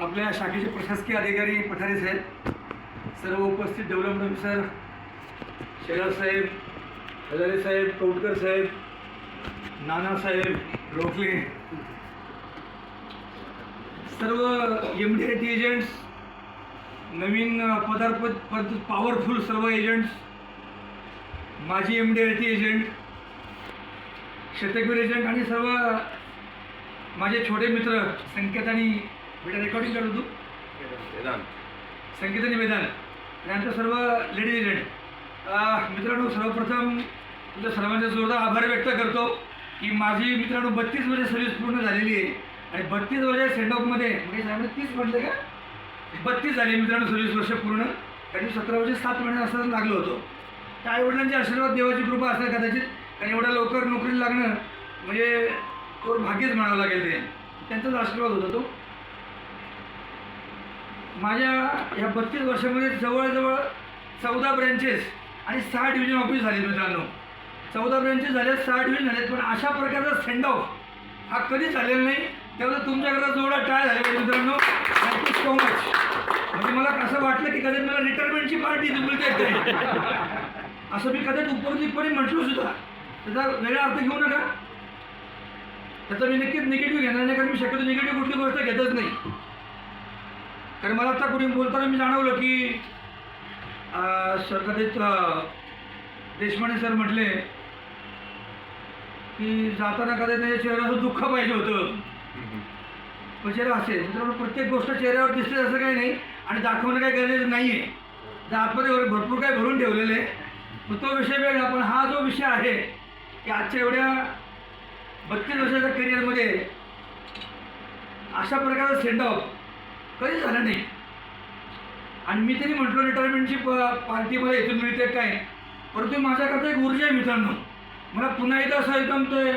आपल्या शाखेचे प्रशासकीय अधिकारी पठारे साहेब, सर्व उपस्थित डेव्हलपमेंट ऑफिसर शेलार साहेब, हजारे साहेब, कौटकर साहेब, नाना साहेब, रोखले, सर्व MD एजंट्स, नवीन पॉवरफुल सर्व एजंट्स, माजी MD एजंट, शतकवीर एजंट आणि सर्व माझे छोटे मित्र संकेत आणि बेटा रेकॉर्डिंग करतो तू संकेत आणि वेदांत यांचं सर्व लेडीज एजंट. मित्रांनो, सर्वप्रथम तुझ्या सर्वांचे जोरदार आभार व्यक्त करतो की माझी मित्रांनो 32 वर्ष सर्व्हिस पूर्ण झालेली आहे आणि 32 वर्ष सेंडऑफमध्ये म्हणजे साहेबांनी 30 म्हटलं का 32 झाले मित्रांनो सर्व्हिस वर्ष पूर्ण. त्यांनी 17 वर्ष 7 महिने असं लागलो होतो. त्या आईवडिलांचे आशीर्वाद, देवाची कृपा असणार कदाचित, आणि एवढ्या लवकर नोकरीला लागणं म्हणजे तो भाग्यच म्हणावं लागेल. ते त्यांचाच आशीर्वाद होता तो. माझ्या ह्या 32 वर्षामध्ये जवळजवळ 14 ब्रँचेस आणि 6 डिव्हिजन ऑफिस झाले मित्रांनो. 14 ब्रँचेस झाले, 6 डिव्हिजन झालेत, पण अशा प्रकारचा सेंड ऑफ हा कधीच झालेला नाही. त्यामुळे तुमच्याकडे जेवढा टाळ झाले पाहिजे मित्रांनो. Thank you so much. म्हणजे मला असं वाटलं की कदाचित मला रिटायरमेंटची पार्टी मिळते असं मी कदाचित उपरोधिकपणे म्हटलो सुद्धा. त्याचा वेगळा अर्थ घेऊ नका. त्याचा मी नक्कीच निगेटिव्ह घेणार नाही, कारण मी शक्यतो निगेटिव्ह कुठली गोष्ट घेतच नाही. कारण मला आता कुठे बोलताना मी जाणवलं की कदाचित देशपांडे सर म्हटले की जाताना कदाचित त्याच्या चेहऱ्यावर दुःख पाहिजे होतं, पण चेहरा असेल मित्रांनो. प्रत्येक गोष्ट चेहऱ्यावर दिसते असं काही नाही आणि दाखवणं काही गरजेचं नाही आहे. तर आतमध्ये भरपूर काही भरून ठेवलेलं आहे. तो विषय वेगळा, पण हा जो विषय आहे की आजच्या एवढ्या 32 वर्षाच्या करिअरमध्ये अशा प्रकारचा सेंड ऑफ कधी झालं नाही. आणि मी तरी म्हटलो रिटायरमेंटची पार्टी मला इथून मिळते काय, परंतु माझ्याकडचा एक ऊर्जा आहे मित्रांनो. मला पुन्हा एकदा असं एकदम ते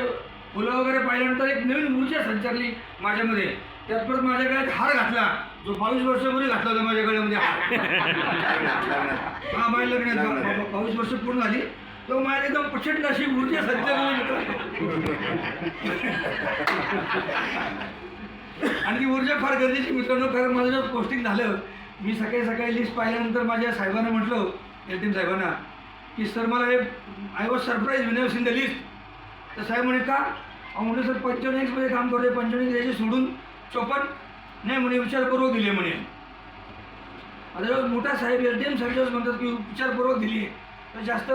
फुलं वगैरे पाहिल्यानंतर एक नवीन ऊर्जा संचारली माझ्यामध्ये. त्यात परत माझ्या गळ्यात हार घातला, जो 22 वर्षापूर्वी घातला होता माझ्या गळ्यामध्ये हार. हा, माझ्या लग्नात 22 वर्ष पूर्ण झाली, तो माझ्या एकदम प्रचंड अशी ऊर्जा संचारली. आणि ती ऊर्जा फार गरजेची मित्रांनो. कारण माझं जेव्हा पोस्टिंग झालं, मी सकाळी लिस्ट पाहिल्यानंतर माझ्या साहेबांना म्हटलं, LTM साहेबांना, की सर मला हे I was surprise win in the list. तर साहेब म्हणे का? म्हणे सर 95मध्ये काम करतोय, 95 याचे सोडून 54 नाही म्हणे, विचारपूर्वक दिले म्हणे. आता जेव्हा मोठा साहेब LTM साहेब म्हणतात की विचारपूर्वक दिली, तर जास्त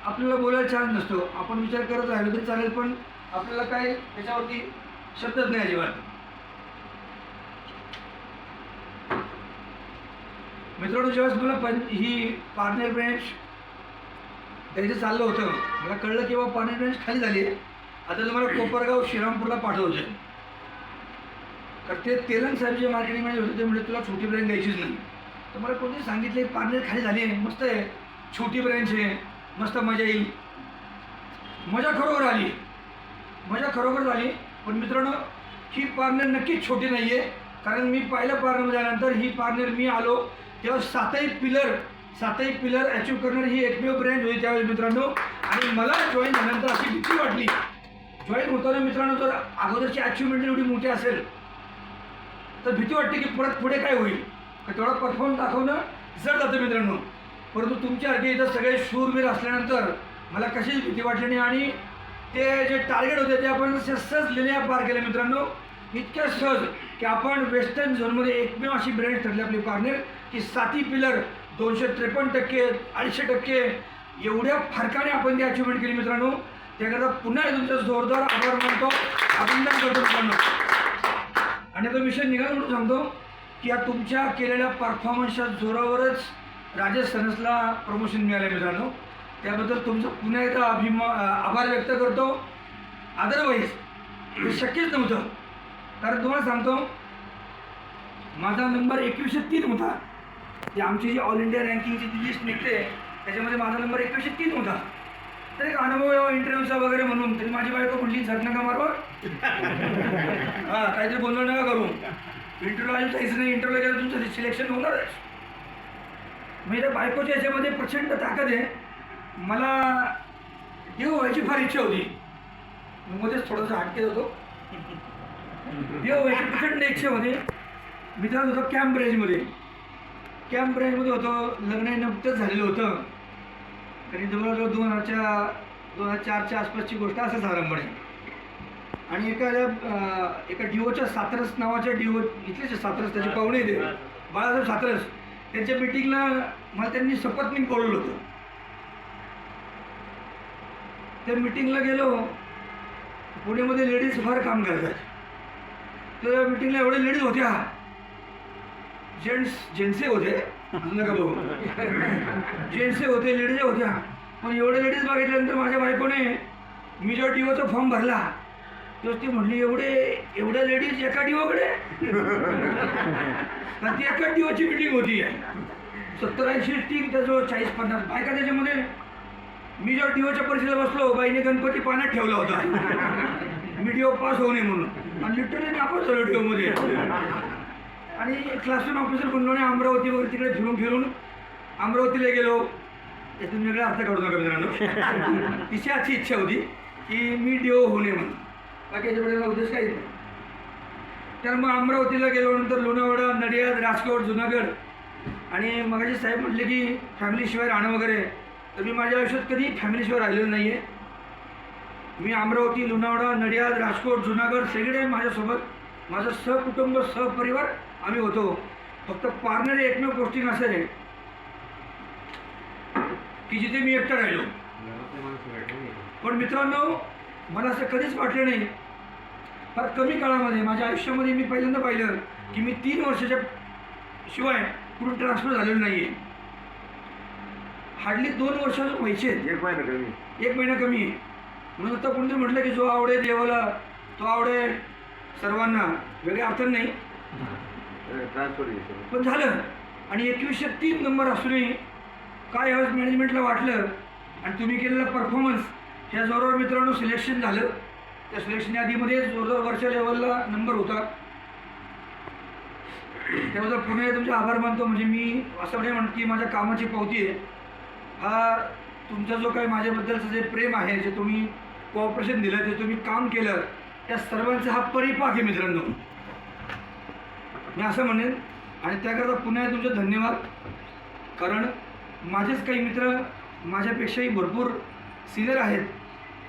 आपल्याला बोलायला चान्स नसतो. आपण विचार करत राहिलो तरी चालेल, पण आपल्याला काय त्याच्यावरती शब्दच नाही अजिबात. मित्रांनो, जेव्हा मला ही पार्टनर ब्रँच त्याचं चाललं होतं, मला कळलं की बाबा पार्टनर ब्रँच खाली झाली आहे. आता तुम्हाला कोपरगाव श्रीरामपूरला पाठवलं. तर ते तेलंग साहेब जे मार्केटिंग मॅनेजर होते ते म्हणजे तुला छोटी ब्रँच द्यायचीच नाही. तर मला कोणती सांगितले पार्टनर खाली झाली आहे, मस्त आहे, छोटी ब्रँच आहे, मस्त मजा येईल. मजा खरोखर झाली. पण मित्रांनो, ही पार्टनर नक्कीच छोटी नाही आहे. कारण मी पहिल्या पार्टनरमध्ये आल्यानंतर ही पार्टनर मी आलो तेव्हा 7ही पिलर अचीव करणारी ही एकमेव ब्रँच होती त्यावेळेस मित्रांनो. आणि मला जॉईन झाल्यानंतर अशी भीती वाटली. जॉईन होताना मित्रांनो, जर अगोदरची अचिव्हमेंट एवढी मोठी असेल तर भीती वाटते की परत पुढे काय होईल, तर तेवढा परफॉर्मन्स दाखवणं जड जातं मित्रांनो. परंतु तुमच्यासारखे इथं सगळे शूरवीर असल्यानंतर मला कशीच भीती वाटली नाही. आणि ते जे टार्गेट होते ते आपण सहज लिहिल्या पार केले मित्रांनो. इतक्या सहज की आपण वेस्टर्न झोनमध्ये एकमेव अशी ब्रँच ठरली आपली पार्टनर की 7ही पिलर 253%, 250% एवढ्या फरकाने आपण ती अचिव्हमेंट केली मित्रांनो. त्याकरता पुन्हा तुमचा जोरदार आभार मानतो, अभिनंदन करतो मित्रांनो. आणि आता विषय निघाला म्हणून सांगतो की या तुमच्या केलेल्या परफॉर्मन्सच्या जोरावरच राजेश सनसला प्रमोशन मिळालं मित्रांनो. त्याबद्दल तुमचं पुन्हा एकदा आभार व्यक्त करतो. अदरवाईज हे शक्यच नव्हतं. कारण तुम्हाला सांगतो, माझा नंबर 2103 होता. ती आमची जी ऑल इंडिया रँकिंगची जी लिस्ट निघते त्याच्यामध्ये माझा नंबर 2103 होता. तर एक अनुभव इंटरव्ह्यूचा वगैरे म्हणून तरी माझी बायको म्हटली झट नका मारवा, हां काहीतरी बोलणं नका करू, इंटरव्ह्यू जायचं नाही, इंटरव्ह्यू गेलं तुमचं सिलेक्शन होणारच. म्हणजे त्या बायकोच्या याच्यामध्ये प्रचंड ताकद आहे. मला देव व्हायची फार इच्छा होती. मध्येच थोडंसं हटके होतो, देव व्हायची प्रचंड इच्छा होते. मित्रांनो होतो कॅम्प रेंजमध्ये होतो. लग्न नुकतंच झालेलं होतं. तरी जवळजवळ 2004च्या आसपासची गोष्ट असं साधारणपणे. आणि एका डिओच्या सातरस नावाच्या डिओ इथलेच सातरस, त्याचे पाहुणे येते बाळासाहेब सातरस, त्यांच्या मिटिंगला मला त्यांनी सपत्नीक बोलवलं होतं. त्या मिटिंगला गेलो. पुण्यामध्ये लेडीज फार काम करतात. तर मिटिंगला एवढे लेडीज होत्या, जेंट्से होते नका बघू जेंट्से होते, लेडीज होत्या. पण एवढे लेडीज बघितल्यानंतर माझ्या बायकोने मी जो डिओचा फॉर्म भरला तेव्हा ती म्हटली एवढ्या लेडीज एका डिओकडे. ती एका डिओची मिटिंग होती. 70-80 टीम, त्याजवळ 40-50 बायका त्याच्यामध्ये. मी जेव्हा डिओच्या परीक्षेला बसलो, बाईने गणपती पाण्यात ठेवला होता मी डिओ पास होऊ नये म्हणून. आणि लिटरली नापास झालो डिओमध्ये. आणि क्लासरूम ऑफिसर बनलो आणि अमरावती वगैरे तिकडे फिरून अमरावतीला गेलो. यातून वेगळा अर्थ काढू नका मित्रांनो. तिची अशी इच्छा होती की मी डिओ होऊ नये म्हणून, बाकी याच्यापुढे उद्देश काही नाही. तर मग अमरावतीला गेलो. नंतर लोणावळा, नडियाद, राजकोट, जुनागड. आणि मगाशी साहेब म्हटले की फॅमिलीशिवाय राहणं वगैरे, तर मी माझ्या आयुष्यात कधी फॅमिलीशिवाय राहिलेलं नाही आहे. मी अमरावती, लोणावळा, नडियाद, राजकोट, जुनागड सगळे माझ्यासोबत माझं सहकुटुंब सहपरिवार आम्ही होतो. फक्त पार्टनर एकमेव पोस्टिंग असं आहे की जिथे मी एकटा राहिलो. पण मित्रांनो मला असं कधीच वाटलं नाही. फार कमी काळामध्ये माझ्या आयुष्यामध्ये मी पहिल्यांदा पाहिलं की मी 3 वर्षाच्या शिवाय कुठून ट्रान्सफर झालेलं नाही आहे. हार्डली 2 वर्ष व्हायचे, 1 महिना कमी आहे. म्हणून आता कोणतरी म्हटलं की जो आवडे देवाला तो आवडे सर्वांना, वेगळ्या अर्थ नाही पण झालं. आणि 2103 नंबर असूनही काय यावेळेस मॅनेजमेंटला वाटलं आणि तुम्ही केलेला परफॉर्मन्स ह्या जोरावर मित्रांनो सिलेक्शन झालं. त्या सिलेक्शन यादीमध्ये जोरदार वरच्या लेवलला नंबर होता. त्याबद्दल पुन्हा तुमचे आभार मानतो. म्हणजे मी असं नाही म्हणत की माझ्या कामाची पावती आहे. हा तुमचा जो काही माझ्याबद्दलचं जे प्रेम आहे, जे तुम्ही कोऑपरेशन दिलं, जे तुम्ही काम केलं, त्या सर्वांचा हा परिपाक आहे मित्रांनो, मी असं म्हणेन. आणि त्याकरता पुन्हा तुमचे धन्यवाद. कारण माझेच काही मित्र माझ्यापेक्षाही भरपूर सिनियर आहेत,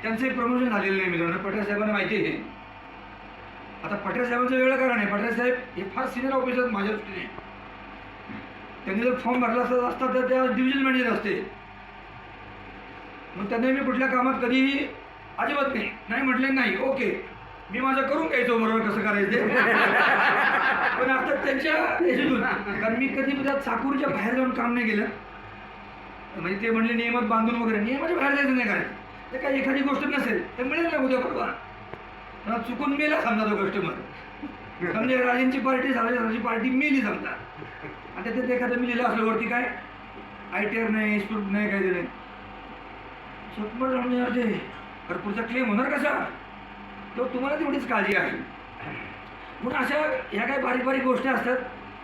त्यांचंही प्रमोशन झालेलं नाही मित्रांनो. पठारे साहेबांना माहिती आहे. आता पठारे साहेबांचं वेगळं कारण आहे. पठारे साहेब हे फार सिनियर ऑफिसर माझ्या दृष्टीने. त्यांनी जर फॉर्म भरला असता तर त्या डिव्हिजन मॅनेजर असते. मग त्यांना मी कुठल्या कामात कधीही अजिबात नाही म्हटले नाही, ओके मी माझं करून घ्यायचो बरोबर कसं करायचं. पण आता त्यांच्या याच्यातून, कारण मी कधी त्यात चाकूरच्या बाहेर जाऊन काम नाही केलं. म्हणजे ते म्हणले नियमात बांधून वगैरे, नियमाच्या बाहेर जायचं नाही करायचं. तर काही एखादी गोष्ट नसेल तर मिळेल ना उद्या परवा. चुकून मेला समजा तो कस्टमर, म्हणजे राजेंची पार्टी राजाची पार्टी मेली समजा. आणि त्याच्यात एखादं मी लिहिलं असलं वरती काय ITR नाही, स्टूट नाही, काही नाही, चुकमट जाऊन ते भरपूरचा क्लेम होणार कसा, तो तुम्हाला तेवढीच काळजी आहे. म्हणून अशा ह्या काही बारीक बारीक गोष्टी असतात.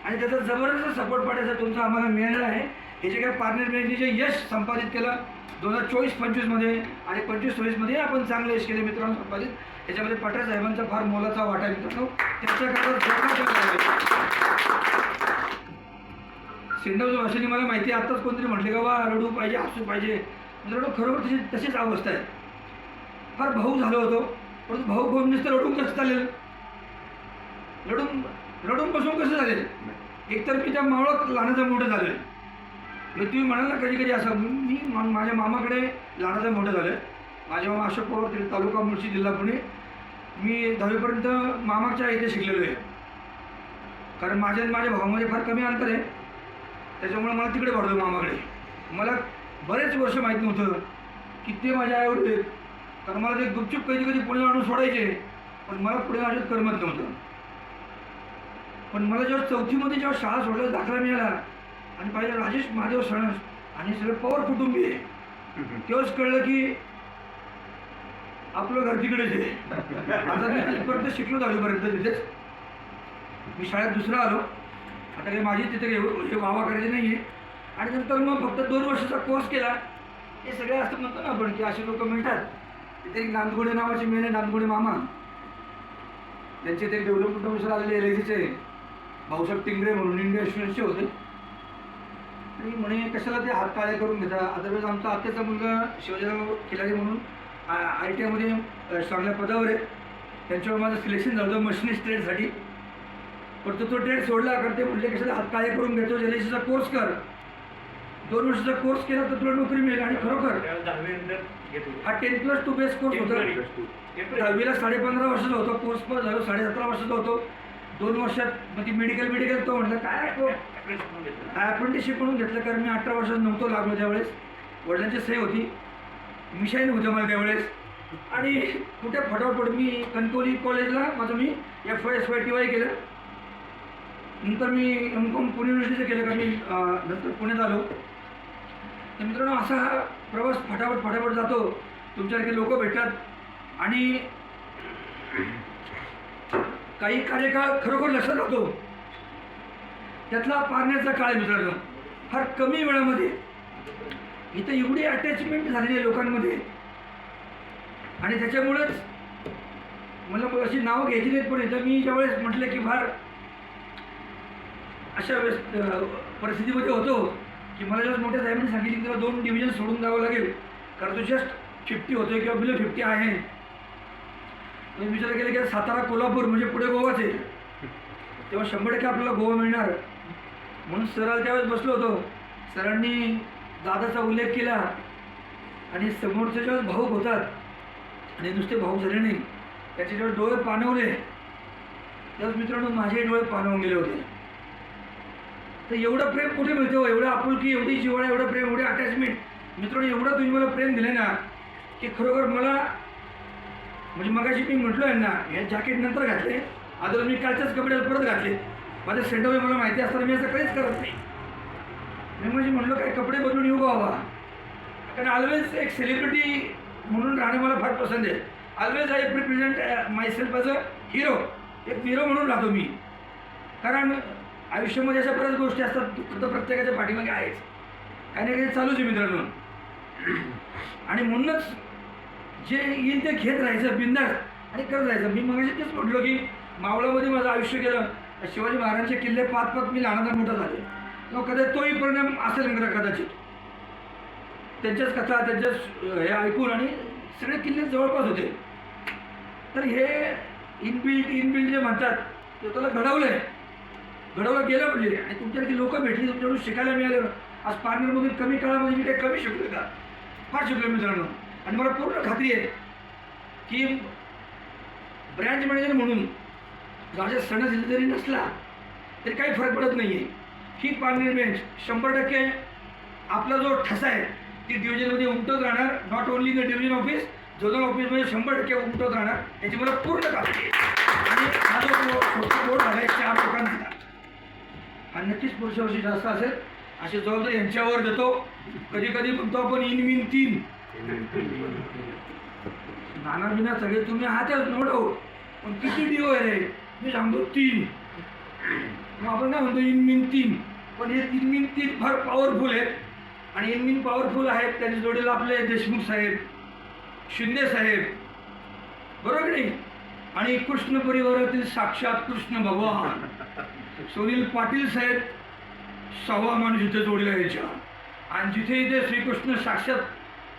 आणि त्याचा जबरदस्त सपोर्ट पाठायचा तुमचा आम्हाला मिळालेला आहे. हे जे काही पार्टनर मॅनेजरचे यश संपादित केलं 2024-25मध्ये आणि 25-26मध्ये आपण चांगलं यश केले मित्रांनो संपादित. त्याच्यामध्ये पठारे साहेबांचा फार मोलाचा वाटा आहे मित्रांनो. त्याच्याकरता सिंधूच्या भाषेने मला माहिती आहे. आत्ताच कोणतरी म्हटले का वा रडू पाहिजे, हसू पाहिजे. मित्रांनो खरोखर तशीच अवस्था आहे. फार भाऊ झालो होतो, परंतु भाऊ भाऊ नुसतं रडून कसं चालेल, रडून बसून कसं चालेल. एकतर मी त्या मावळात लहानाचं मोठं झालं आहे. तुम्ही म्हणाल ना कधी कधी असं, मी माझ्या मामाकडे लहानाचं मोठं झालं आहे. माझे मामा अशोक पवार, तालुका मुळशी, जिल्हा पुणे. मी 10वीपर्यंत मामाच्या इथे शिकलेलो आहे. कारण माझ्या भावामध्ये फार कमी अंतर आहे, त्याच्यामुळे मला तिकडे पडतो मामाकडे. मला बरेच वर्ष माहीत नव्हतं की ते माझ्या आईवडील आहेत. कारण मला ते गुपचूप कधी पुण्याला आणून सोडायचे, पण मला पुढे माझ्यात करमत नव्हतं. पण मला जेव्हा 4थीमध्ये जेव्हा शाळा सोडल्यास दाखला मिळाला आणि पाहिजे राजेश महादेव सणस आणि सगळे पवार कुटुंबी आहे, तेव्हाच कळलं की आपलं घर तिकडेच आहे. आता मी तिथपर्यंत शिकलो 10वीपर्यंत तिथेच. मी शाळेत दुसरा आलो. आता काही माझी तिथे हे वावा करायचे नाही आहे. आणि नंतर मग फक्त 2 वर्षाचा कोर्स केला. हे सगळे असं म्हणतो ना आपण की असे लोक मिळतात. तिथे एक नांदगुडे नावाचे मेले, नांदगुडे मामा, त्यांचे ते डेव्हलपमेंट ऑफिसर आलेले LICचे भाऊसाहेब टिंगरे म्हणून इंडिया इन्शुरन्सचे होते. आणि म्हणे कशाला ते हात काळे करून घेता. अदरवाईज आमचा आत्याचा मुलगा शिवाजीराव खिलारी म्हणून ITI मध्ये चांगल्या पदावर आहे. त्यांच्यावर माझं सिलेक्शन झालं होतं मशिनिस्ट ट्रेडसाठी. पण तो ट्रेड सोडला कारण ते म्हटले कशाला हात काळे करून घेतो, LICचा कोर्स कर, 2 वर्षाचा कोर्स केला तर तुला नोकरी मिळेल. आणि खरोखर हा 10+2 बेस कोर्स होता. 10वीला 15.5 वर्षाचा होतो कोर्स, पण झालं 17.5 वर्षाचा होतो. 2 वर्षात मग ती मेडिकल तो म्हटलं काय अप्रेंटिसशिप म्हणून घेतलं. कारण मी 18 वर्षात नव्हतो लागलो त्यावेळेस. वडिलांची सही होती, मिशाईन होतं मला त्यावेळेस. आणि कुठे फटाफट मी कणकवली कॉलेजला माझं मी FY/TY केलं. नंतर मी MCOM पुणे युनिव्हर्सिटीचं केलं. कारण मी नंतर पुण्यात आलो. तर मित्रांनो असा हा प्रवास फटाफट जातो. तुमच्यासारखे लोक भेटतात आणि काही कार्यकाळ खरोखर लक्षात राहतो. त्यातला पारण्याचा काळ आहे मित्रांनो. फार कमी वेळामध्ये इथं एवढी अटॅचमेंट झालेली आहे लोकांमध्ये. आणि त्याच्यामुळेच मला अशी नावं घ्यायची नाहीत, पण इथं मी ज्यावेळेस म्हटलं की फार अशा परिस्थितीमध्ये होतो की मला जेव्हा मोठ्या साहेबांनी सांगितलं की तुला 2 डिव्हिजन सोडून जावं लागेल कारण तू जस्ट 50 होतोय किंवा बिलो 50 आहे. मी विचार केला की सातारा कोल्हापूर म्हणजे पुढे गोवाच आहे, तेव्हा 100% आपल्याला गोवा मिळणार. म्हणून सराला त्यावेळेस बसलो होतो. सरांनी दादाचा उल्लेख केला आणि समोरचे जेव्हा भाऊक होतात आणि नुसते भाऊक झाले नाही, त्याचे जेव्हा डोळे पाणवले तेव्हा मित्रांनो माझे डोळे पाणवून गेले होते. तर एवढं प्रेम कुठे मिळतं, एवढं आपुलकी, एवढी जिव्हाळा, एवढं प्रेम, एवढे अटॅचमेंट. मित्रांनो एवढं तुम्ही मला प्रेम दिले ना की खरोखर मला म्हणजे मगाशी मी म्हटलो आहे ना हे जॅकेट नंतर घातले, आता मी कालच्याच कपडे परत घातले. माझ्या सेंटरमध्ये मला माहिती असताना मी असं काहीच करत नाही. मी म्हणजे म्हटलं काय कपडे बदलून येऊ बाबा, कारण ऑलवेज एक सेलिब्रिटी म्हणून राहणं मला फार पसंत आहे. Always I represent myself as a hero. एक हिरो म्हणून राहतो मी. कारण आयुष्यामध्ये अशा बऱ्याच गोष्टी असतात, दुःख तर प्रत्येकाच्या पाठीमागे आहेच, काही ना काही चालूच आहे मित्रांनो. आणि म्हणूनच जे येईल ते घेत राहायचं बिंदास आणि करत राहायचं. मी मगाशी तेच म्हटलो की मावळामध्ये माझं आयुष्य गेलं. शिवाजी महाराजांचे किल्ले पाच मी लहानाचा मोठा झाले. मग कदाचित तोही परिणाम असेल मित्र, कदाचित त्यांच्याच कथा त्यांच्याच हे ऐकून आणि सगळे किल्ले जवळपास होते. तर हे इनबिल्ड जे म्हणतात ते त्याला घडवलं गेलं म्हणजे. आणि तुमच्यासारखी लोक भेटली, तुमच्याकडून शिकायला मिळालं. आज पार्टनरमधून कमी काळामध्ये मी काही कमी शिकलो का, फार शिकलो मित्रांनो. आणि मला पूर्ण खात्री आहे की ब्रँच मॅनेजर म्हणून माझ्या सण जरी नसला तरी काही फरक पडत नाही आहे. ही पार्टनर बेंच 100% आपला जो ठसा आहे ती डिव्हिजनमध्ये उमटत राहणार. Not only the division office, zonal ऑफिसमध्ये 100% उमटत राहणार याची मला पूर्ण खात्री आहे. आणि हा जो छोटा बोर्ड झाला आहे 4 लोकांचा हा नक्कीच पुढच्या वर्षी जास्त असेल. अशी जबाबदारी यांच्यावर देतो. कधी कधी म्हणतो आपण इन 3 नाना बिना सगळे तुम्ही आहातच नो डाऊट, पण किती डिओ आहे रे, मी सांगतो 3. मग आपण काय म्हणतो इन 3, पण हे 3 फार पॉवरफुल आहेत. आणि इन पॉवरफुल आहेत त्याच्या जोडीला आपले देशमुख साहेब, शिंदे साहेब, बरोबर नाही. आणि कृष्ण परिवारातील साक्षात कृष्ण भगवान सुनील पाटील साहेब 6वा माणूस इथे जोडीला यायच्या. आणि जिथे इथे श्रीकृष्ण साक्षात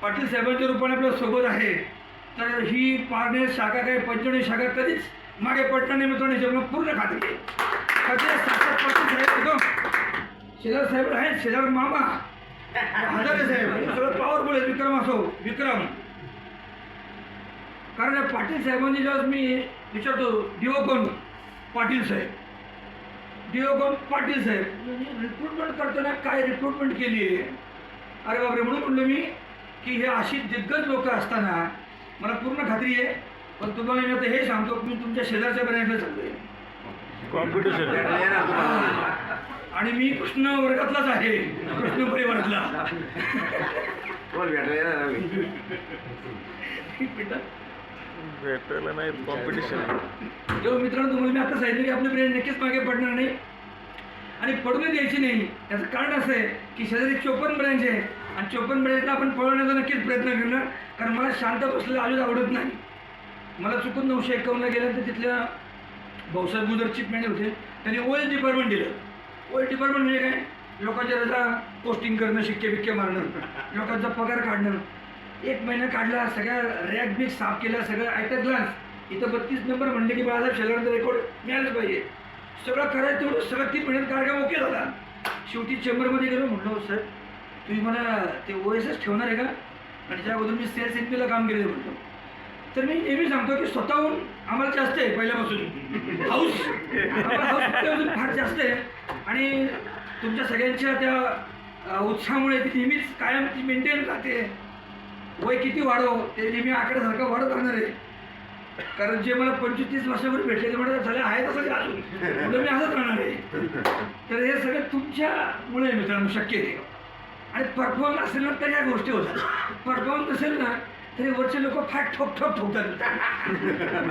पाटील साहेबांच्या रूपाने आपल्या सोबत आहे. तर ही पारनेर शाखा काही पंचवणी शाखा कधीच मागे पडणार नाही मित्रांनो, याची मला पूर्ण खात्री आहे. कधी साक्षात पाटील साहेब एकदम शेजार साहेब आहेत, शेजार मामा हजारे साहेब सगळं पॉवरफुल आहे. विक्रम कारण पाटील साहेबांनी जेव्हा मी विचारतो डिओ कोण, पाटील साहेब, डिओ कोण, पाटील साहेब. रिक्रुटमेंट करताना काय रिक्रुटमेंट केली आहे, अरे बापरे. म्हणून म्हणलो मी की हे अशी दिग्गज लोक असताना मला पूर्ण खात्री आहे. पण तुम्हाला मी आता हे सांगतो की मी तुमच्या शेजारच्या ब्रँचला सांगतोय कॉम्पिटिशन, आणि मी कृष्ण वर्गातलाच आहे, कृष्ण परिवारातला. भेटायला नाही, कॉम्पिटिशन. जेव्हा मित्रांनो तुम्हाला मी आता सांगितलं की आपली ब्रँच नक्कीच मागे पडणार नाही आणि पडूनच द्यायची नाही. याचं कारण असं आहे की शेजारी 54 ब्रँच आहे आणि 54 ब्रँचला आपण पळवण्याचा नक्कीच प्रयत्न करणार. कारण मला शांत बसलेलं अजून आवडत नाही. मला चुकून 951ला गेलं तर तिथल्या भाऊसाहेब गुजर चीफ मॅनेजर होते, त्यांनी ओएस डिपार्टमेंट दिलं. ओएस डिपार्टमेंट म्हणजे काय, लोकांच्या रजा पोस्टिंग करणं, शिक्के बिक्के मारणं, लोकांचा पगार काढणं. 1 महिना काढला, सगळ्या रॅक बिक साफ केल्या, सगळं ॲट अ ग्लान्स. इथं 32 नंबर म्हणले की बाळासाहेब शेलारांचा रेकॉर्ड मिळालंच पाहिजे. सगळं करायचं तेवढं सगळं 3 महिन्यात कार्यक्रम ओके झाला. शेवटी चेंबरमध्ये गेलो, म्हटलं सर तुम्ही मला ते ओएसच ठेवणार आहे का, आणि त्या अगोदर मी सेल्स एनपीला काम केलेलं म्हटलं. तर मी नेहमी सांगतो की स्वतःहून आम्हाला जास्त आहे पहिल्यापासून हाऊस, हाऊस फार जास्त आहे. आणि तुमच्या सगळ्यांच्या त्या उत्साहामुळे ती नेहमीच कायम ती मेंटेन राहते. वय किती वाढव ते नेहमी आकड्यासारखं वाढत राहणार आहे. कारण जे मला 25-30 वर्षापूर्वी भेटले ते म्हणतात झाले आहे तसं अजून पुढे मी असंच राहणार आहे. तर हे सगळं तुमच्यामुळे मित्रांनो शक्य आहे. आणि परफॉर्मन्स असेल ना तर ह्या गोष्टी होतात. परफॉर्मन्स नसेल ना तरी वरचे लोक फार ठोकतात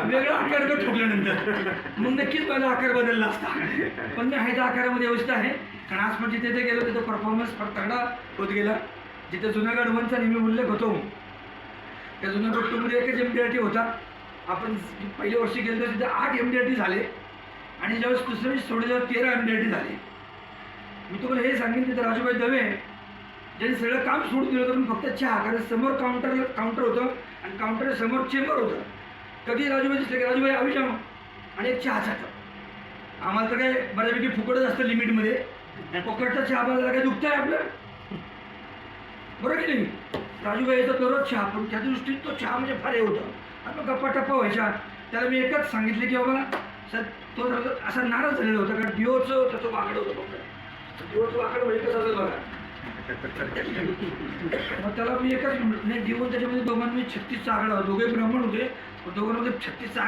वेगळा आकार ठोकल्यानंतर मग नक्कीच माझा आकार बदलला असता. पण मी ह्याच्या आकारामध्ये व्यवस्था आहे. कारण आज पण जिथे गेलो तिथं परफॉर्मन्स फार तगडा होत गेला. जिथे जुनागड वनचा नेहमी उल्लेख होतो, त्या जुनागड टूमध्ये एकच MDRT होता. आपण पहिल्या वर्षी गेलो तर तिथे 8 MDRT झाले, आणि ज्यावेळेस दुसऱ्या वेळेस सोडले 13 MDRT झाले. मी तुम्हाला हे सांगेन तिथं राजूभाई दवे ज्यांनी सगळं काम सोडून दिलं होतं, फक्त चहा. कारण समोर काउंटर होतं आणि काउंटर समोर चेंबर होतं. कधी राजूभाई दिसले की राजूभाई अभिजाम आणि एक चहाचा कप. आम्हाला तर काय बऱ्यापैकी फुकटच असतं लिमिटमध्ये. फुकटचा चहा बाजाराला काय दुखतं आहे आपलं, बरोबर की नाही. राजूभाई याचा दररोज चहा, पण त्या दृष्टीत तो चहा म्हणजे फार हे होतं. आपण गप्पा टप्पा व्हायच्या. त्याला मी एकच सांगितलं की बाबा सर, तो असा नाराज झालेला होता कारण डिओचं त्याचं वाकडं होतं. फक्त डिओचं वाकडं म्हणजे कसं असेल बघा. मग त्याला मी एकच नाही, डिओ त्याच्यामध्ये दोघांनी 36 चा आकडा, दोघे ब्राह्मण होते, दोघांमध्ये 36 चा आकडा